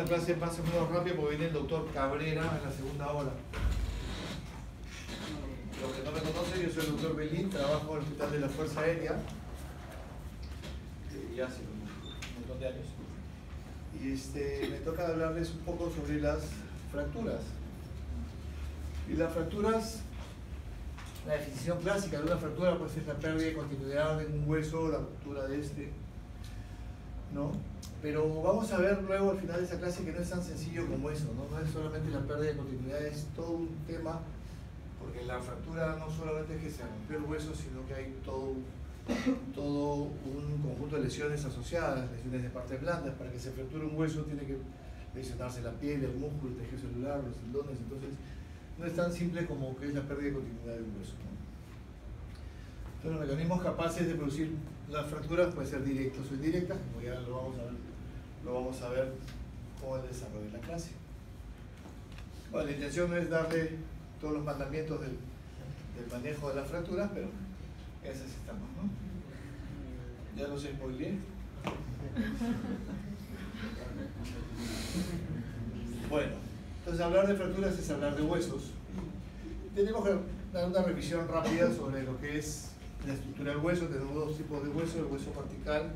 clase más o menos rápida porque viene el doctor Cabrera en la segunda hora. Los que no me conocen, yo soy el doctor Belín, trabajo en el Hospital de la Fuerza Aérea, ya hace un montón de años. Y me toca hablarles un poco sobre las fracturas. Y las fracturas, la definición clásica de una fractura pues es la pérdida de continuidad de un hueso, la ruptura de este, ¿no? Pero vamos a ver luego al final de esa clase que no es tan sencillo como eso, ¿no? No es solamente la pérdida de continuidad, es todo un tema, porque la fractura no solamente es que se rompió el hueso, sino que hay todo un conjunto de lesiones asociadas, lesiones de partes blandas. Para que se fracture un hueso tiene que lesionarse la piel, el músculo, el tejido celular, los tendones, entonces no es tan simple como que es la pérdida de continuidad de un hueso, ¿no? Entonces los mecanismos capaces de producir las fracturas pueden ser directos o indirectas, como ya lo vamos a ver con el desarrollo de la clase. Bueno, la intención no es darle todos los mandamientos del manejo de las fracturas, pero esas estamos, ¿no? Ya los spoileé. Bueno, entonces hablar de fracturas es hablar de huesos. Tenemos que dar una revisión rápida sobre lo que es la estructura del hueso. Tenemos dos tipos de hueso, el hueso cortical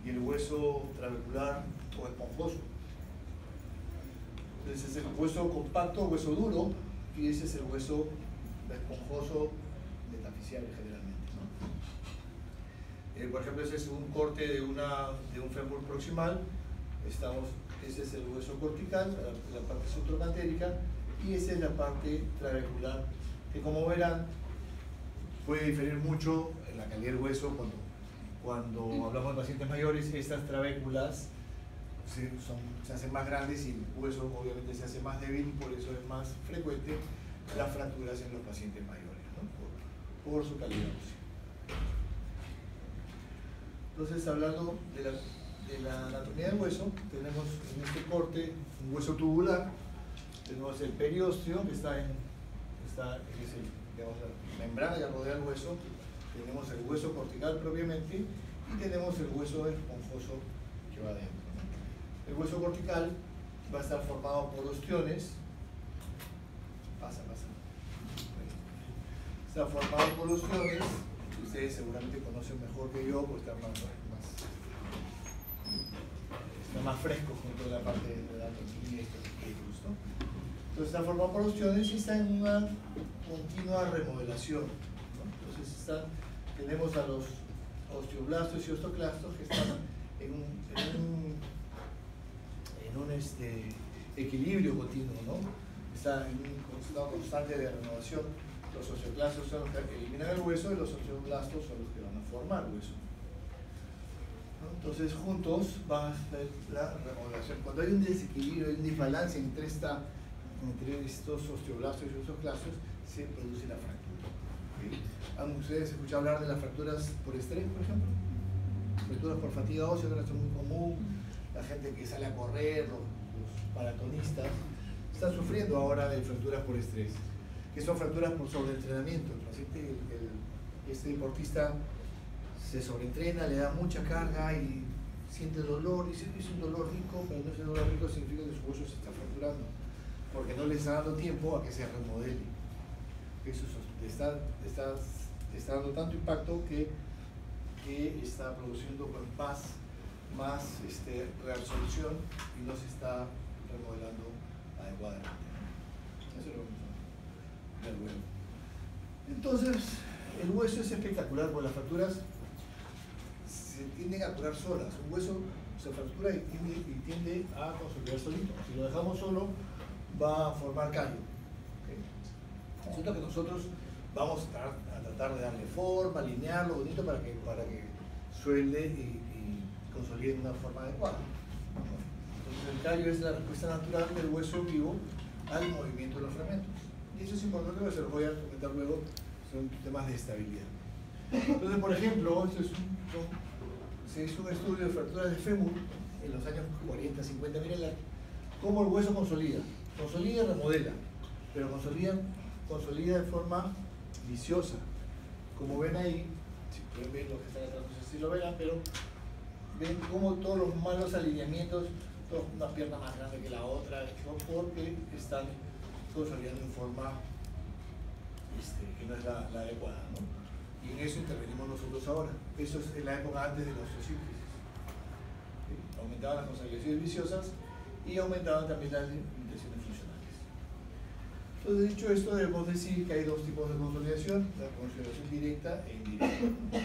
y el hueso trabecular o esponjoso. Entonces es el hueso compacto, hueso duro, y ese es el hueso esponjoso metafisiario generalmente, ¿no? Por ejemplo, ese es un corte de un fémur proximal. Ese es el hueso cortical, la parte subtrocantérica, y esa es la parte trabecular, que como verán puede diferir mucho en la calidad del hueso. Cuando hablamos de pacientes mayores, estas trabéculas se hacen más grandes y el hueso obviamente se hace más débil, y por eso es más frecuente las fracturas en los pacientes mayores, ¿no? por su calidad ósea. Entonces, hablando de la anatomía del hueso, tenemos en este corte un hueso tubular, tenemos el periósteo, que es digamos, la membrana que rodea el hueso, tenemos el hueso cortical propiamente, y tenemos el hueso esponjoso que va adentro, ¿no? El hueso cortical va a estar formado por ostiones. Está formado por ostiones, ustedes seguramente conocen mejor que yo, porque están más frescos con toda la parte de la anatomía y estos, ¿no? Entonces está formado por ostiones y está en una continua remodelación, ¿no? Entonces tenemos a los osteoblastos y osteoclastos que están en un equilibrio continuo, ¿no? Está en un estado constante de renovación. Los osteoclastos son los que eliminan el hueso y los osteoblastos son los que van a formar hueso, ¿no? Entonces juntos va a ser la remodelación. Cuando hay un desequilibrio, hay un desbalance entre estos osteoblastos y osteoclastos, se produce la fractura, ¿okay? ¿Han ustedes escuchado hablar de las fracturas por estrés, por ejemplo? Fracturas por fatiga ósea, que es muy común. La gente que sale a correr, los maratonistas, están sufriendo ahora de fracturas por estrés, que son fracturas por sobreentrenamiento. El paciente, este deportista se sobreentrena, le da mucha carga y siente dolor, y es un dolor rico, pero no es un dolor rico, significa que su hueso se está fracturando, porque no le está dando tiempo a que se remodele. Eso está dando tanto impacto que está produciendo más reabsorción y no se está remodelando adecuadamente. Eso es lo que vamos a ver luego. Entonces, el hueso es espectacular, porque las fracturas se tienden a curar solas. Un hueso se fractura y tiende a consolidar solito. Si lo dejamos solo, va a formar callo, ¿okay? Siento que nosotros vamos a tratar de darle forma, alinearlo bonito para que suelde y consolide de una forma adecuada, ¿no? Entonces el callo es la respuesta natural del hueso vivo al movimiento de los fragmentos. Y eso es importante, porque se los voy a comentar luego, son temas de estabilidad. Entonces, por ejemplo, se hizo un estudio de fracturas de fémur en los años 40, 50, miren cómo el hueso consolida y remodela, pero consolida de forma viciosa. Como ven ahí, si pueden ver lo que están atrás, no sé si lo verán, pero ven cómo todos los malos alineamientos una pierna más grande que la otra, porque están consolidando en forma que no es la adecuada, ¿no? Y en eso intervenimos nosotros ahora. Eso es en la época antes de la osteosíntesis. Aumentaban las consolidaciones viciosas y aumentaban también las limitaciones funcionales. Entonces, dicho esto, debemos decir que hay dos tipos de consolidación: la consolidación directa e indirecta.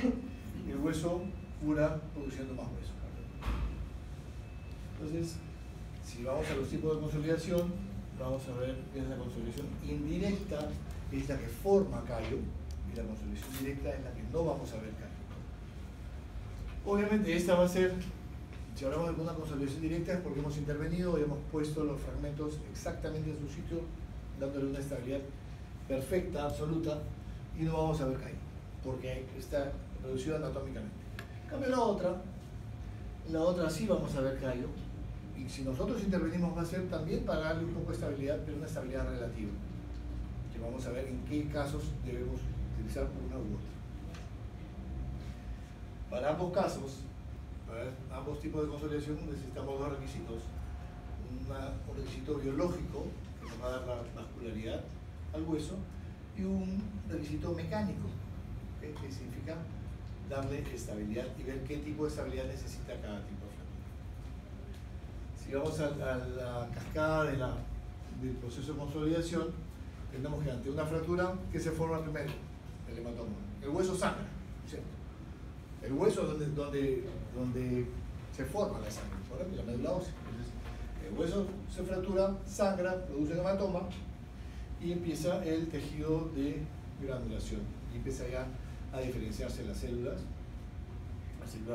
El hueso cura produciendo más hueso. Entonces, si vamos a los tipos de consolidación, vamos a ver que es la consolidación indirecta, es la que forma callo, y la consolidación directa es la que no vamos a ver callo. Obviamente esta va a ser, si hablamos de una consolidación directa, es porque hemos intervenido y hemos puesto los fragmentos exactamente en su sitio, dándole una estabilidad perfecta, absoluta, y no vamos a ver callo, porque está reducido anatómicamente. En cambio la otra sí vamos a ver callo, y si nosotros intervenimos va a ser también para darle un poco de estabilidad, pero una estabilidad relativa, que vamos a ver en qué casos debemos utilizar una u otra. Para ambos casos, para ambos tipos de consolidación, necesitamos dos requisitos: un requisito biológico, que nos va a dar la vascularidad al hueso, y un requisito mecánico, ¿okay? Que significa darle estabilidad y ver qué tipo de estabilidad necesita cada tipo de fractura. Si vamos a la cascada del proceso de consolidación, tenemos que ante una fractura, ¿qué se forma primero? El hematoma. El hueso sangra, ¿cierto? El hueso es donde se forma la sangre, por ejemplo, la médula ósea. Entonces, el hueso se fractura, sangra, produce un hematoma y empieza el tejido de granulación. Y empieza ya a diferenciarse las células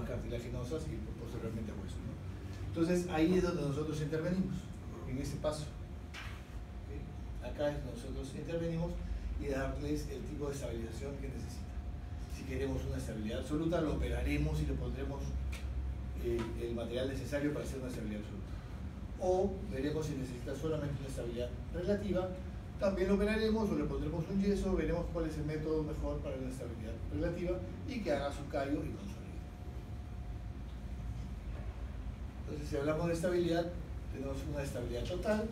cartilaginosas y posteriormente hueso, ¿no? Entonces ahí es donde nosotros intervenimos, en ese paso. ¿Okay? Acá es donde nosotros intervenimos y darles el tipo de estabilización que necesitan. Si queremos una estabilidad absoluta, lo operaremos y le pondremos el material necesario para hacer una estabilidad absoluta. O veremos si necesita solamente una estabilidad relativa, también lo operaremos o le pondremos un yeso, veremos cuál es el método mejor para una estabilidad relativa y que haga su callo y consolide. Entonces, si hablamos de estabilidad, tenemos una estabilidad total,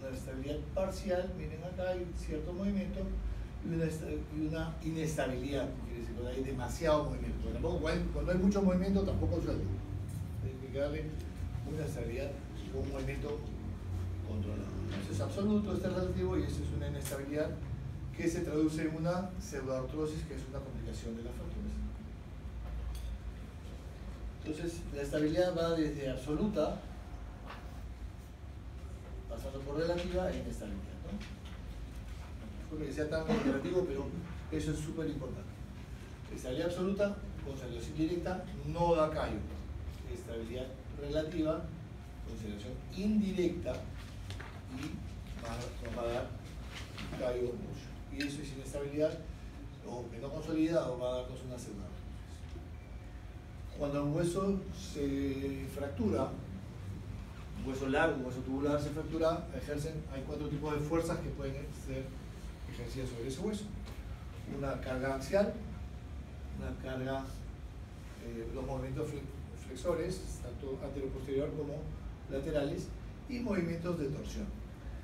una estabilidad parcial, miren acá hay cierto movimiento, y una inestabilidad, quiere decir cuando hay demasiado movimiento. Cuando hay mucho movimiento tampoco suelta. Hay que darle una estabilidad con un movimiento controlado. Eso es absoluto, este es relativo y eso es una inestabilidad que se traduce en una pseudoartrosis, que es una complicación de las fracturas. Entonces, la estabilidad va desde absoluta, pasando por relativa e inestabilidad, ¿no? Porque que sea tan relativo, pero eso es súper importante. Estabilidad absoluta, consolidación directa, no da callo. Estabilidad relativa, consolidación indirecta, y nos va a dar callo mucho. Y eso es inestabilidad, o que no consolidado, va a darnos una pseudoartrosis. Cuando un hueso se fractura, un hueso largo, un hueso tubular se fractura, hay 4 tipos de fuerzas que pueden ser ejercidas sobre ese hueso. Una carga axial, una carga, los movimientos flexores, tanto anteroposterior como laterales, y movimientos de torsión.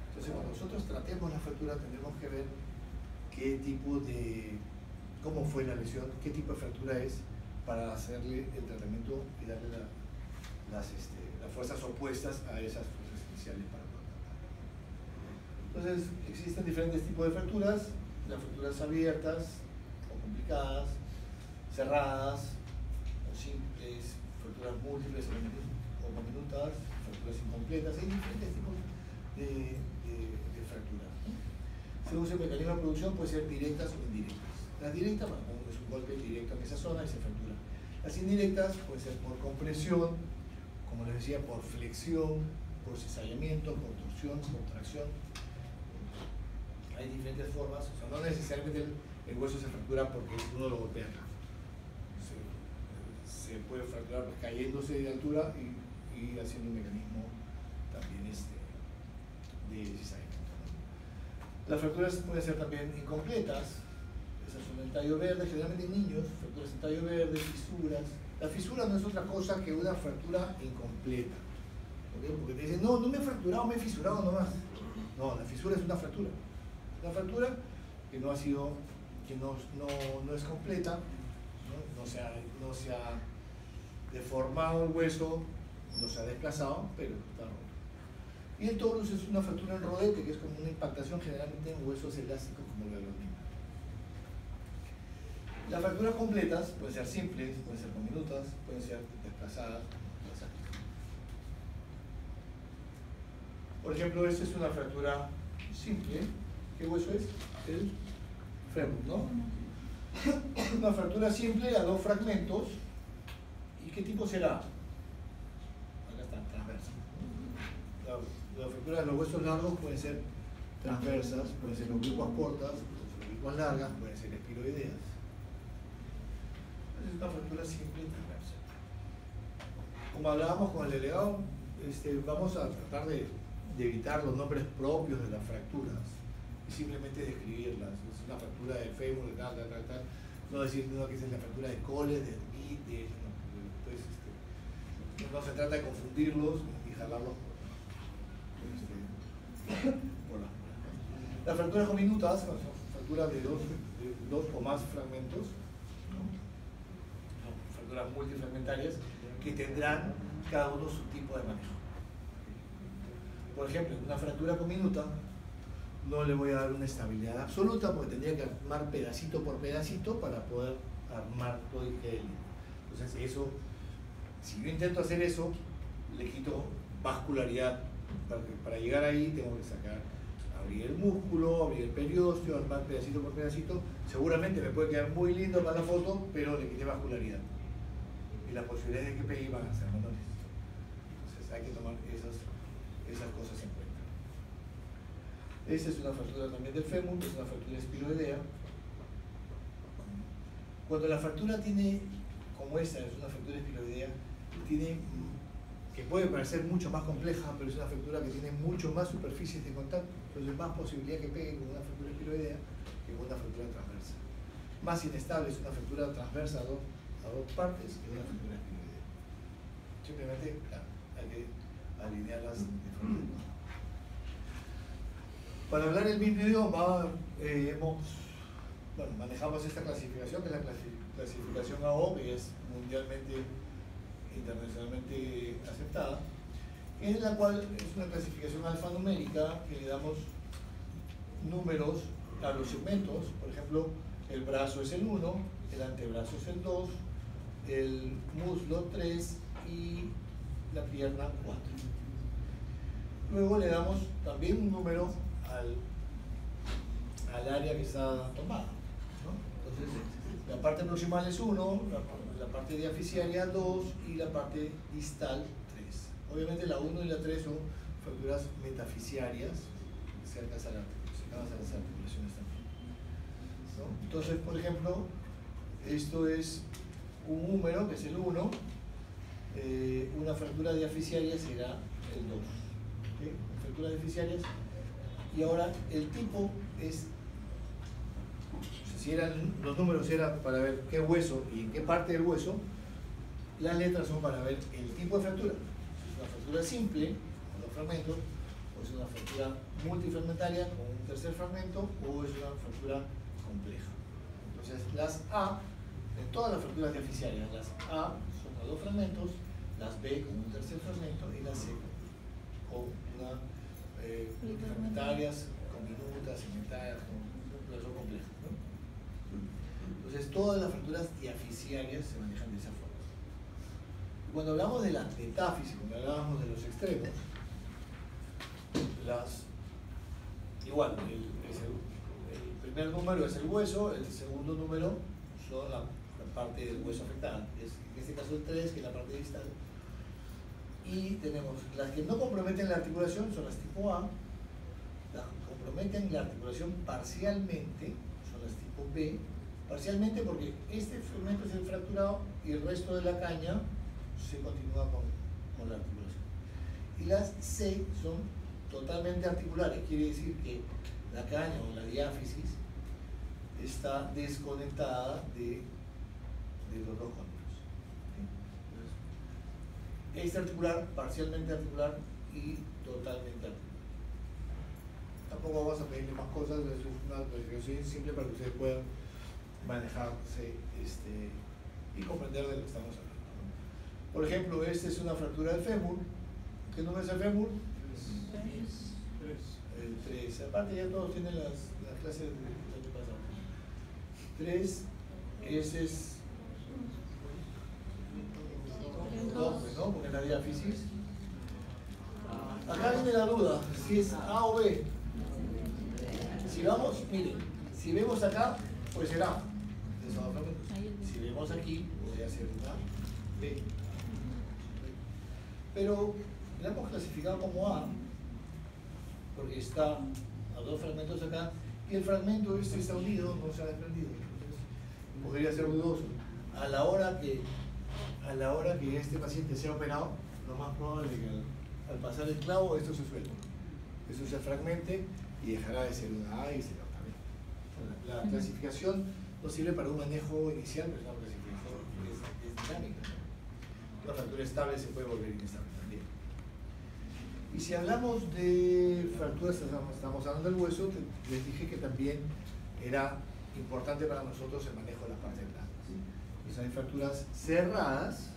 Entonces, cuando nosotros tratemos la fractura, tendremos que ver qué tipo de, cómo fue la lesión, qué tipo de fractura es, para hacerle el tratamiento y darle las fuerzas opuestas a esas fuerzas iniciales para poder tratar. Entonces, existen diferentes tipos de fracturas: las fracturas abiertas o complicadas, cerradas o simples, fracturas múltiples o minutas, fracturas incompletas. Hay diferentes tipos de fracturas, ¿no? Según su mecanismo de producción, puede ser directas o indirectas. Las directas, bueno, es un golpe directo en esa zona y se fractura. Las indirectas pueden ser por compresión, como les decía, por flexión, por cizallamiento, por torsión, por tracción. Hay diferentes formas, o sea, no necesariamente el hueso se fractura porque uno lo golpea. Se puede fracturar pues, cayéndose de altura y haciendo un mecanismo también de cizallamiento, ¿no? Las fracturas pueden ser también incompletas. Esas son el tallo verde, generalmente en niños, fracturas en tallo verde, fisuras. La fisura no es otra cosa que una fractura incompleta. ¿Ok? Porque te dicen, no, no me he fracturado, me he fisurado nomás. No, la fisura es una fractura. Una fractura que no ha sido, que no es completa, no se ha deformado el hueso, no se ha desplazado, pero está roto. Y el torus es una fractura en rodete, que es como una impactación generalmente en huesos elásticos como el de los niños. Las fracturas completas pueden ser simples, pueden ser diminutas, pueden ser desplazadas. Por ejemplo, esta es una fractura simple. ¿Qué hueso es? El fémur, ¿no? Una fractura simple a dos fragmentos. ¿Y qué tipo será? Acá está, transversa. Las fracturas de los huesos largos pueden ser transversas, pueden ser oblicuas cortas, pueden ser oblicuas largas, pueden ser espiroideas. Es una fractura simple y transversa. Como hablábamos con el delegado, vamos a tratar de evitar los nombres propios de las fracturas y simplemente describirlas. Es una fractura del fémur, de tal. No decir que es la fractura de Kohler, de Smith, entonces no se trata de confundirlos y jalarlos por las fracturas diminutas son fracturas de dos o más fragmentos, ¿no? Son fracturas multifragmentarias que tendrán cada uno su tipo de manejo. Por ejemplo, en una fractura diminuta no le voy a dar una estabilidad absoluta porque tendría que armar pedacito por pedacito para poder armar todo el que entonces eso, si yo intento hacer eso, le quito vascularidad. Para llegar ahí tengo que abrir el músculo, abrir el periósteo, armar pedacito por pedacito. Seguramente me puede quedar muy lindo para la foto, pero le quité vascularidad. Y las posibilidades de que pegue van a ser menores. Entonces hay que tomar esas cosas en cuenta. Esta es una fractura también del fémur, es una fractura espiroidea. Cuando la fractura tiene, como esta es una fractura espiroidea, que puede parecer mucho más compleja, pero es una fractura que tiene mucho más superficies de contacto, entonces más posibilidad que pegue con una fractura espiroidea que con una fractura transversa. Más inestable es una fractura transversa a dos partes que una fractura espiroidea. Simplemente, claro, hay que alinearlas de forma. Para hablar el mismo idioma, manejamos esta clasificación, que es la clasificación AO, que es mundialmente, internacionalmente aceptada, en la cual es una clasificación alfanumérica que le damos números a los segmentos. Por ejemplo, el brazo es el 1, el antebrazo es el 2, el muslo 3 y la pierna 4. Luego le damos también un número al área que está tomada, ¿no? Entonces, la parte proximal es 1, la parte diaficiaria 2 y la parte distal 3. Obviamente la 1 y la 3 son fracturas metafisiarias cercanas a las articulaciones también, ¿no? Entonces, por ejemplo, esto es un húmero que es el 1, una fractura diaficiaria será el 2. ¿Okay? Fracturas diaficiarias. Y ahora el tipo es, si los números eran para ver qué hueso y en qué parte del hueso, las letras son para ver el tipo de fractura. Si es una fractura simple, con dos fragmentos, o es una fractura multifragmentaria con un tercer fragmento, o es una fractura compleja. Entonces las A, en todas las fracturas diaficiarias, las A son a dos fragmentos, las B con un tercer fragmento y las C con una fragmentarias, diminutas, segmentarias, son complejas, ¿no? Entonces todas las fracturas diaficiarias se manejan de esa forma. Cuando hablamos de la metáfisis, cuando hablábamos de los extremos, igual, el primer número es el hueso, el segundo número son la parte del hueso afectada, en este caso el 3, que es la parte distal. Y tenemos las que no comprometen la articulación, son las tipo A, las que comprometen la articulación parcialmente, son las tipo B, parcialmente porque este fragmento es el fracturado y el resto de la caña se continúa con la articulación. Y las C son totalmente articulares, quiere decir que la caña o la diáfisis está desconectada de los dos cóndilos. extraarticular, parcialmente articular y totalmente articular. Tampoco vamos a pedirle más cosas, es una clasificación simple para que ustedes puedan manejarse y comprender de lo que estamos hablando. Por ejemplo, esta es una fractura del fémur. ¿Qué número es el fémur? 3. El 3. Aparte ya todos tienen las clases del año pasado. 3, ese es 2, ¿no? Porque es la diáfisis. Acá viene la duda, si es A o B. Si vamos, miren, si vemos acá, puede ser A. Si vemos aquí, podría ser una B. Pero la hemos clasificado como A, porque está a 2 fragmentos acá, y el fragmento este está unido, no se ha desprendido. Entonces, podría ser dudoso. A la hora que este paciente sea operado, lo más probable es que al pasar el clavo, esto se suelta. Eso se fragmente y dejará de ser una A y será una B. La clasificación no sirve para un manejo inicial, pero es una clasificación que es dinámica. La fractura estable se puede volver inestable también. Y si hablamos de fracturas, estamos hablando del hueso, les dije que también era importante para nosotros el manejo de las partes blandas. Pues hay fracturas cerradas,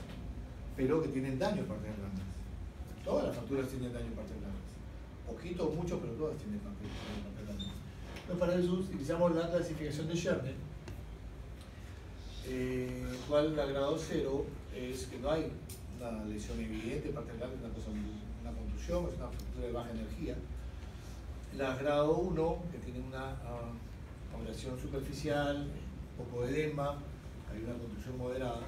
pero que tienen daño en partes blandas. Todas las fracturas tienen daño en partes blandas. Poquito o mucho, pero todas tienen partes blandas. Entonces, para eso utilizamos la clasificación de Sherman, cual la grado 0 es que no hay una lesión evidente en partes blandas, una contusión, es una fractura de baja energía. La grado 1, que tiene una abrasión superficial, un poco de edema, hay una contusión moderada.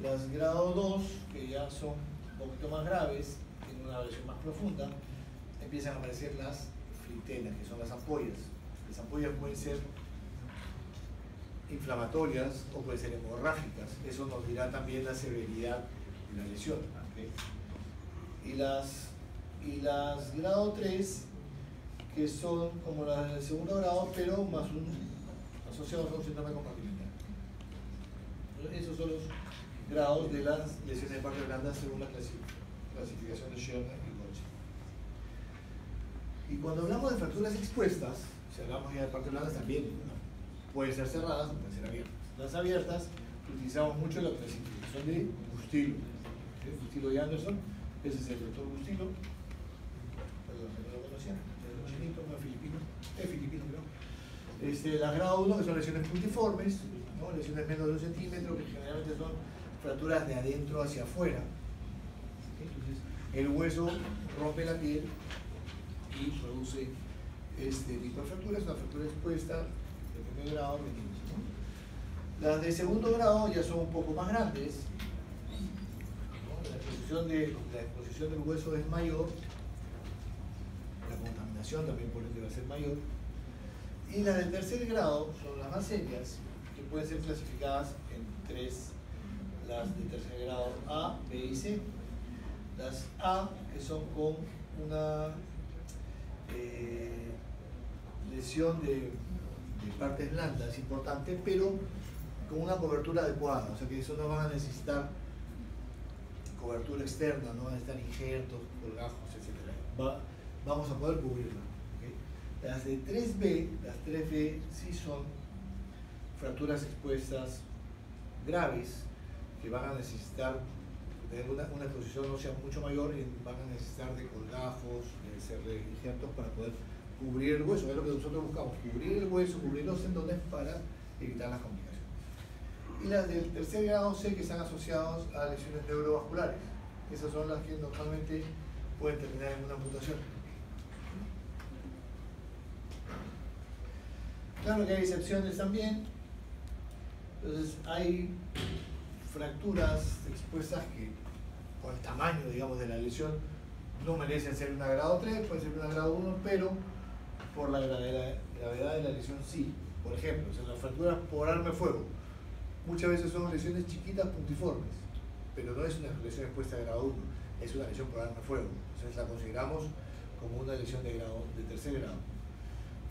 Las grado 2, que ya son un poquito más graves, tienen una abrasión más profunda, empiezan a aparecer las flitenas, que son las ampollas. Las ampollas pueden ser inflamatorias o pueden ser hemorrágicas. Eso nos dirá también la severidad de la lesión. ¿Okay? Y las grado 3, que son como las del segundo grado, pero más asociados a un síndrome compartimental. Esos son los grados de las lesiones de partes blandas según la clasificación de Sherman y Golgi. Y cuando hablamos de fracturas expuestas, si hablamos ya de partes blandas también, pueden ser cerradas o pueden ser abiertas. Las abiertas utilizamos mucho la clasificación de Bustilo. Bustilo y Anderson, ese es el doctor Bustilo. Perdón, no lo conocían, es chinito, no filipino, creo. Las grado 1, que son lesiones puntiformes, ¿no? Lesiones menos de 1 centímetro, que generalmente son fracturas de adentro hacia afuera. Entonces, el hueso rompe la piel y produce este tipo de fracturas, una fractura expuesta de primer grado, ¿no? Las de segundo grado ya son un poco más grandes, ¿no? La exposición del hueso es mayor, la contaminación también por ende va a ser mayor, y las del tercer grado son las más serias, que pueden ser clasificadas en 3, las de tercer grado A, B y C. Las A, que son con una lesión de partes blandas importante, pero con una cobertura adecuada, o sea que eso no van a necesitar cobertura externa, no van a necesitar injertos, colgajos, etc. Vamos a poder cubrirla. ¿Okay? Las de 3B sí son fracturas expuestas graves, que van a necesitar tener una exposición ósea mucho mayor y van a necesitar de colgajos, de injertos para poder cubrir el hueso. Es lo que nosotros buscamos, cubrir el hueso, cubrir los tendones para evitar las complicaciones. Y las del tercer grado C, que están asociados a lesiones neurovasculares. Esas son las que normalmente pueden terminar en una amputación. Claro que hay excepciones también. Entonces hay fracturas expuestas que por el tamaño, digamos, de la lesión no merecen ser una grado 3, pueden ser una grado 1, pero por la gravedad de la lesión sí. Por ejemplo, las fracturas por arma de fuego muchas veces son lesiones chiquitas puntiformes, pero no es una lesión expuesta de grado 1, es una lesión por arma de fuego. Entonces la consideramos como una lesión de tercer grado.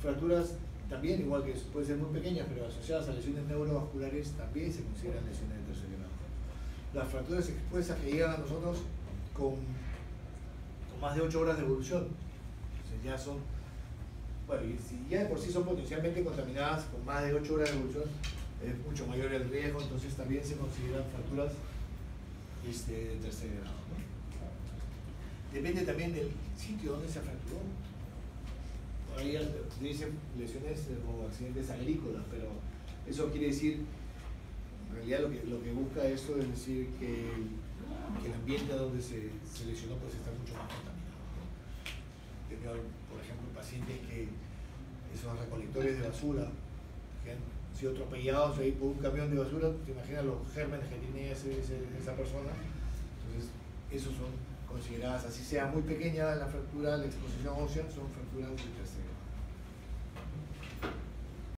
Fracturas también, igual que pueden ser muy pequeñas, pero asociadas a lesiones neurovasculares, también se consideran lesiones de tercer grado. las fracturas expuestas que llegan a nosotros con más de 8 horas de evolución. O sea, ya son, bueno, y si ya de por sí son potencialmente contaminadas con más de 8 horas de evolución, es mucho mayor el riesgo, entonces también se consideran fracturas de tercer grado, ¿no? Depende también del sitio donde se fracturó. Ahí dicen lesiones o accidentes agrícolas, pero eso quiere decir, en realidad lo que busca eso es decir que el ambiente donde se lesionó pues está mucho más contaminado, ¿no? Tengo, por ejemplo, pacientes que son recolectores de basura, que han sido atropellados ahí por un camión de basura, te imaginas los gérmenes que tiene esa persona. Entonces, esos son consideradas, así sea muy pequeña la fractura, la exposición ósea, son fracturas de tercer grado.